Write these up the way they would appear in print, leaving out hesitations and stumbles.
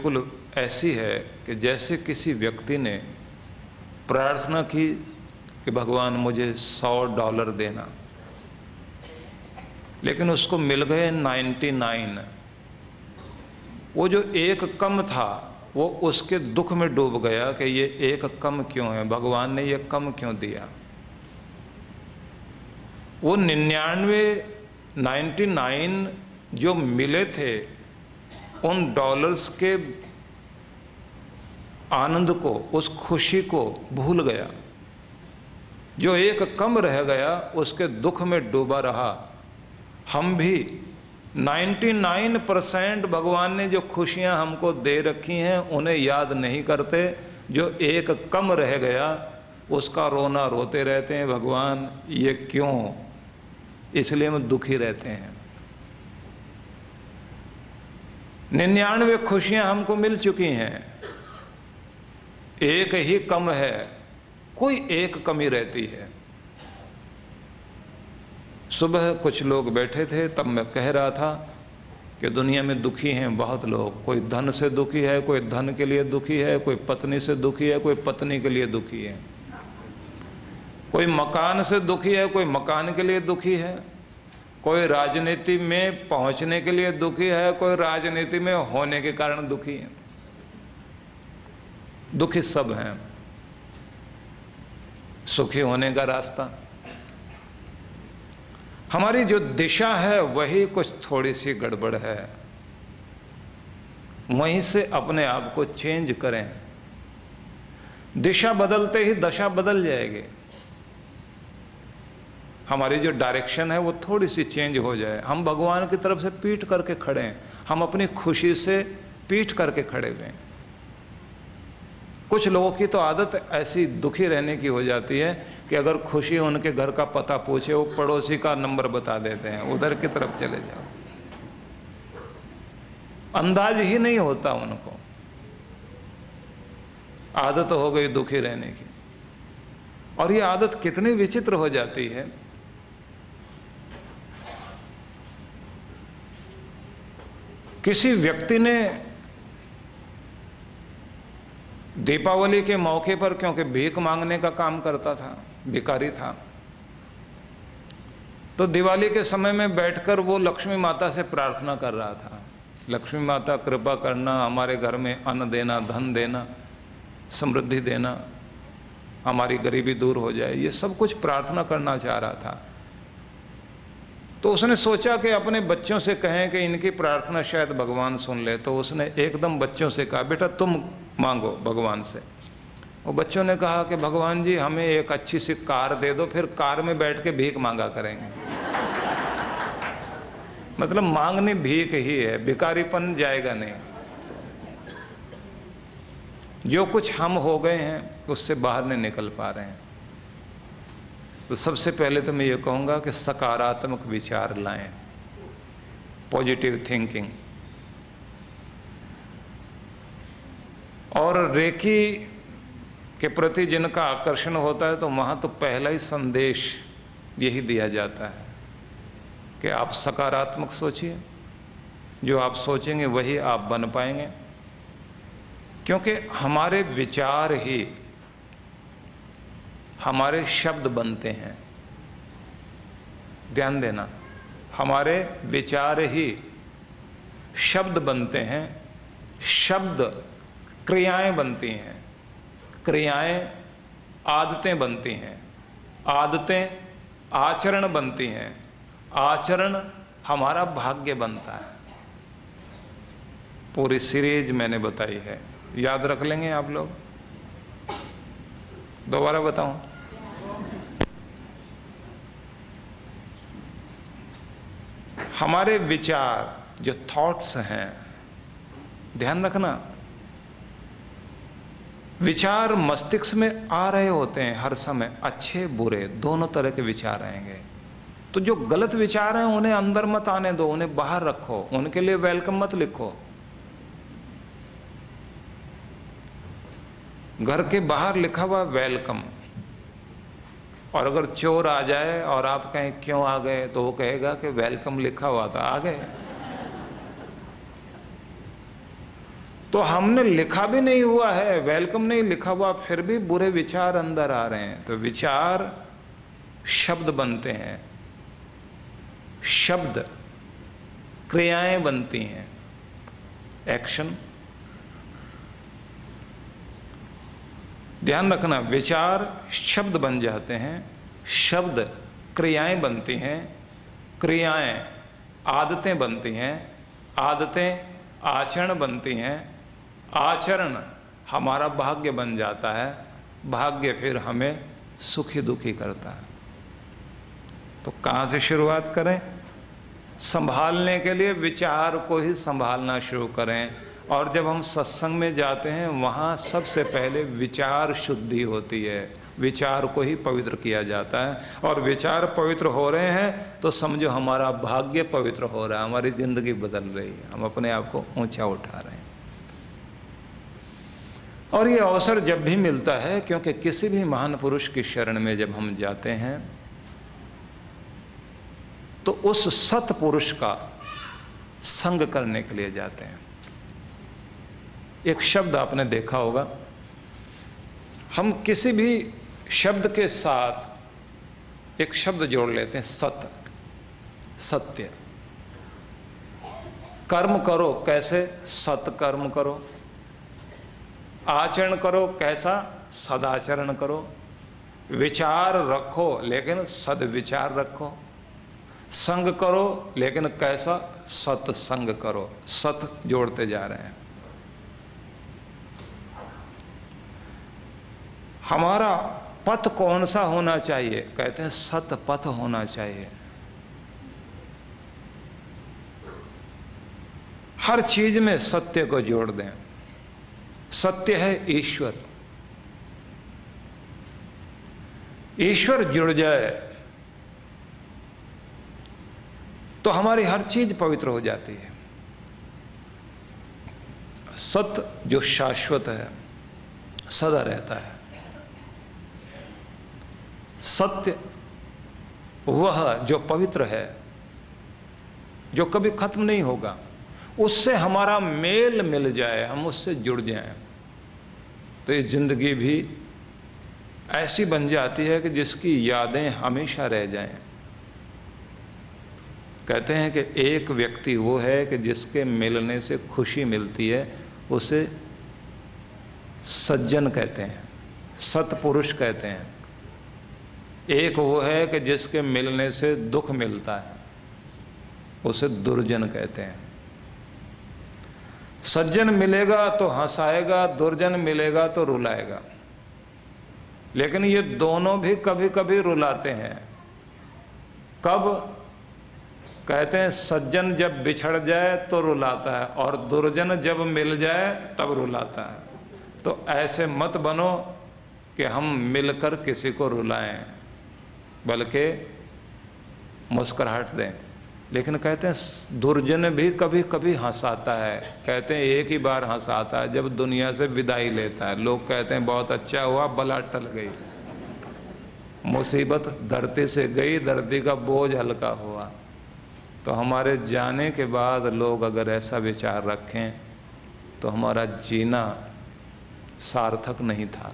बिल्कुल ऐसी है कि जैसे किसी व्यक्ति ने प्रार्थना की कि भगवान मुझे $100 देना, लेकिन उसको मिल गए 99। वो जो एक कम था वो उसके दुख में डूब गया कि ये एक कम क्यों है, भगवान ने ये कम क्यों दिया। वो 99 जो मिले थे उन डॉलर्स के आनंद को, उस खुशी को भूल गया। जो एक कम रह गया उसके दुख में डूबा रहा। हम भी 99% भगवान ने जो खुशियां हमको दे रखी हैं उन्हें याद नहीं करते। जो एक कम रह गया उसका रोना रोते रहते हैं, भगवान ये क्यों, इसलिए हम दुखी रहते हैं। 99 खुशियां हमको मिल चुकी हैं, एक ही कम है, कोई एक कमी रहती है। सुबह कुछ लोग बैठे थे, तब मैं कह रहा था कि दुनिया में दुखी हैं बहुत लोग। कोई धन से दुखी है, कोई धन के लिए दुखी है, कोई पत्नी से दुखी है, कोई पत्नी के लिए दुखी है, कोई मकान से दुखी है, कोई मकान के लिए दुखी है, कोई राजनीति में पहुंचने के लिए दुखी है, कोई राजनीति में होने के कारण दुखी है। दुखी सब हैं। सुखी होने का रास्ता, हमारी जो दिशा है वही कुछ थोड़ी सी गड़बड़ है, वहीं से अपने आप को चेंज करें। दिशा बदलते ही दशा बदल जाएगी। हमारी जो डायरेक्शन है वो थोड़ी सी चेंज हो जाए, हम भगवान की तरफ से पीठ करके खड़े हैं, हम अपनी खुशी से पीठ करके खड़े हुए हैं। कुछ लोगों की तो आदत ऐसी दुखी रहने की हो जाती है कि अगर खुशी उनके घर का पता पूछे वो पड़ोसी का नंबर बता देते हैं, उधर की तरफ चले जाओ। अंदाज ही नहीं होता उनको, आदत हो गई दुखी रहने की। और ये आदत कितनी विचित्र हो जाती है। किसी व्यक्ति ने दीपावली के मौके पर, क्योंकि भीख मांगने का काम करता था, भिखारी था, तो दिवाली के समय में बैठकर वो लक्ष्मी माता से प्रार्थना कर रहा था, लक्ष्मी माता कृपा करना, हमारे घर में अन्न देना, धन देना, समृद्धि देना, हमारी गरीबी दूर हो जाए, ये सब कुछ प्रार्थना करना चाह रहा था। तो उसने सोचा कि अपने बच्चों से कहें कि इनकी प्रार्थना शायद भगवान सुन ले। तो उसने एकदम बच्चों से कहा, बेटा तुम मांगो भगवान से। वो बच्चों ने कहा कि भगवान जी हमें एक अच्छी सी कार दे दो, फिर कार में बैठ के भीख मांगा करेंगे। मतलब मांगनी भीख ही है, भिखारीपन जाएगा नहीं। जो कुछ हम हो गए हैं उससे बाहर नहीं निकल पा रहे हैं। तो सबसे पहले तो मैं ये कहूंगा कि सकारात्मक विचार लाएं, पॉजिटिव थिंकिंग। और रेकी के प्रति जिनका आकर्षण होता है तो वहां तो पहला ही संदेश यही दिया जाता है कि आप सकारात्मक सोचिए, जो आप सोचेंगे वही आप बन पाएंगे। क्योंकि हमारे विचार ही हमारे शब्द बनते हैं। ध्यान देना, हमारे विचार ही शब्द बनते हैं, शब्द क्रियाएं बनती हैं, क्रियाएं आदतें बनती हैं, आदतें आचरण बनती हैं, आचरण हमारा भाग्य बनता है। पूरी सीरीज मैंने बताई है, याद रख लेंगे आप लोग? दोबारा बताऊं? हमारे विचार जो थॉट्स हैं, ध्यान रखना, विचार मस्तिष्क में आ रहे होते हैं हर समय, अच्छे बुरे दोनों तरह के विचार आएंगे। तो जो गलत विचार हैं उन्हें अंदर मत आने दो, उन्हें बाहर रखो, उनके लिए वेलकम मत लिखो। घर के बाहर लिखा हुआ वेलकम, और अगर चोर आ जाए और आप कहें क्यों आ गए, तो वो कहेगा कि वेलकम लिखा हुआ था, आ गए। तो हमने लिखा भी नहीं हुआ है, वेलकम नहीं लिखा हुआ, फिर भी बुरे विचार अंदर आ रहे हैं। तो विचार शब्द बनते हैं, शब्द क्रियाएं बनती हैं, एक्शन। ध्यान रखना, विचार शब्द बन जाते हैं, शब्द क्रियाएं बनती हैं, क्रियाएं आदतें बनती हैं, आदतें आचरण बनती हैं, आचरण हमारा भाग्य बन जाता है, भाग्य फिर हमें सुखी दुखी करता है। तो कहां से शुरुआत करें? संभालने के लिए विचार को ही संभालना शुरू करें। और जब हम सत्संग में जाते हैं वहां सबसे पहले विचार शुद्धि होती है, विचार को ही पवित्र किया जाता है। और विचार पवित्र हो रहे हैं तो समझो हमारा भाग्य पवित्र हो रहा है, हमारी जिंदगी बदल रही है, हम अपने आप को ऊंचा उठा रहे हैं। और ये अवसर जब भी मिलता है, क्योंकि किसी भी महान पुरुष की शरण में जब हम जाते हैं तो उस सत्पुरुष का संग करने के लिए जाते हैं। एक शब्द आपने देखा होगा, हम किसी भी शब्द के साथ एक शब्द जोड़ लेते हैं, सत्य, सत्य। कर्म करो कैसे? सत्कर्म करो। आचरण करो कैसा? सदाचरण करो। विचार रखो लेकिन सद्विचार रखो। संग करो लेकिन कैसा? सत्संग करो। सत जोड़ते जा रहे हैं। हमारा पथ कौन सा होना चाहिए? कहते हैं सत पथ होना चाहिए। हर चीज में सत्य को जोड़ दें। सत्य है ईश्वर। ईश्वर जुड़ जाए तो हमारी हर चीज पवित्र हो जाती है। सत्य जो शाश्वत है, सदा रहता है। सत्य वह जो पवित्र है, जो कभी खत्म नहीं होगा, उससे हमारा मेल मिल जाए, हम उससे जुड़ जाएं, तो ये जिंदगी भी ऐसी बन जाती है कि जिसकी यादें हमेशा रह जाएं। कहते हैं कि एक व्यक्ति वो है कि जिसके मिलने से खुशी मिलती है, उसे सज्जन कहते हैं, सत्पुरुष कहते हैं। एक वो है कि जिसके मिलने से दुख मिलता है, उसे दुर्जन कहते हैं। सज्जन मिलेगा तो हंसाएगा, दुर्जन मिलेगा तो रुलाएगा। लेकिन ये दोनों भी कभी कभी रुलाते हैं। कब? कहते हैं सज्जन जब बिछड़ जाए तो रुलाता है, और दुर्जन जब मिल जाए तब रुलाता है। तो ऐसे मत बनो कि हम मिलकर किसी को रुलाएं, बल्कि मुस्कुराहट दें। लेकिन कहते हैं दुर्जन भी कभी कभी हंसाता है। कहते हैं एक ही बार हंसाता है, जब दुनिया से विदाई लेता है। लोग कहते हैं बहुत अच्छा हुआ, बला टल गई, मुसीबत धरती से गई, धरती का बोझ हल्का हुआ। तो हमारे जाने के बाद लोग अगर ऐसा विचार रखें तो हमारा जीना सार्थक नहीं था।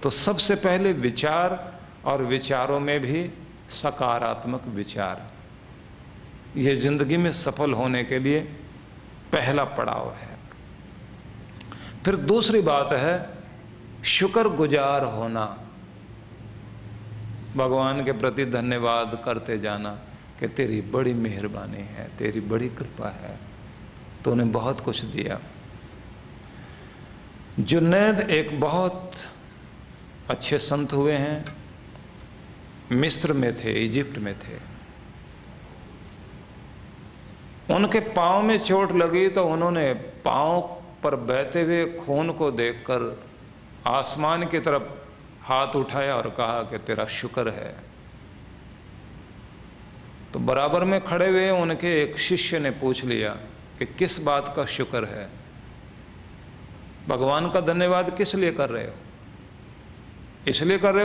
तो सबसे पहले विचार, और विचारों में भी सकारात्मक विचार, यह जिंदगी में सफल होने के लिए पहला पड़ाव है। फिर दूसरी बात है शुक्रगुजार होना, भगवान के प्रति धन्यवाद करते जाना कि तेरी बड़ी मेहरबानी है, तेरी बड़ी कृपा है, तूने बहुत कुछ दिया। जुनैद एक बहुत अच्छे संत हुए हैं, मिस्र में थे, इजिप्ट में थे। उनके पांव में चोट लगी तो उन्होंने पांव पर बहते हुए खून को देखकर आसमान की तरफ हाथ उठाया और कहा कि तेरा शुक्र है। तो बराबर में खड़े हुए उनके एक शिष्य ने पूछ लिया कि किस बात का शुक्र है? भगवान का धन्यवाद किस लिए कर रहे हो? इसलिए कर रहे हो